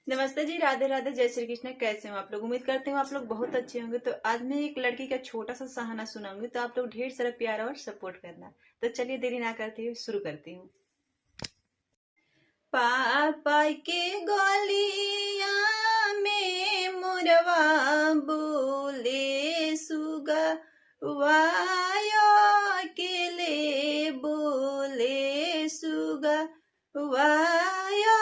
नमस्ते जी, राधे राधे, जय श्री कृष्ण। कैसे हो आप लोग? उम्मीद करते हो आप लोग बहुत अच्छे होंगे। तो आज मैं एक लड़की का छोटा सा सहाना सुनाऊंगी, तो आप लोग ढेर सारा प्यार और सपोर्ट करना। तो चलिए देरी ना करते हुए शुरू करती हूँ। पापा के गलिया में मोरवा बोले सुगा वाया के ले बोले सुगा वाया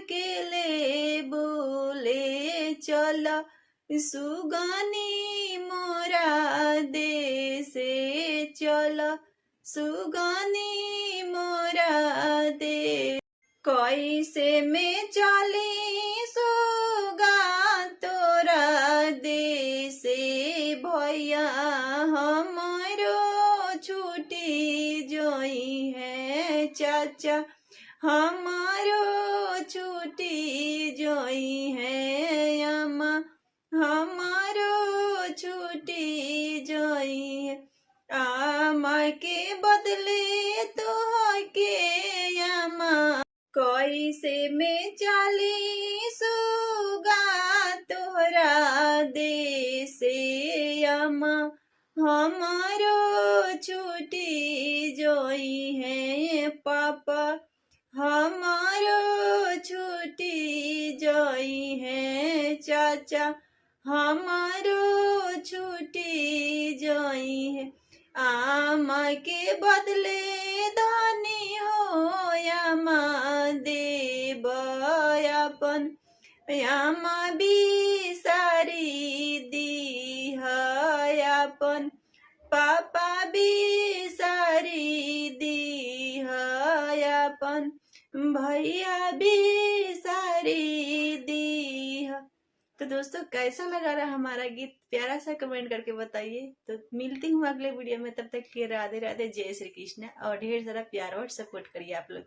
के ले बोले चल सुगानी मोरा देसे चल सुगानी मोरा दे कैसे में चली सुगा तोरा देसे भैया हमारो छुट्टी जोई है चाचा हमारो छुट्टी जोई है अम्मा हमारो छुट्टी जोई है अम्मा के बदले तो के अम्मा कैसे में चाली सुगा तोहरा देसे अम्मा हमारो छुट्टी जोई है पापा हमारो छुट्टी जोई है चाचा हमारो छुट्टी जोई है आमा के बदले धनी हो यामा देव अपन यामा भी सारी दी है अपन पापा भी सारी दी है अपन भैया भी सारी दी है। तो दोस्तों कैसा लगा रहा हमारा गीत? प्यारा सा कमेंट करके बताइए। तो मिलती हूँ अगले वीडियो में, तब तक के राधे राधे, जय श्री कृष्ण और ढेर सारा प्यार और सपोर्ट करिए आप लोग।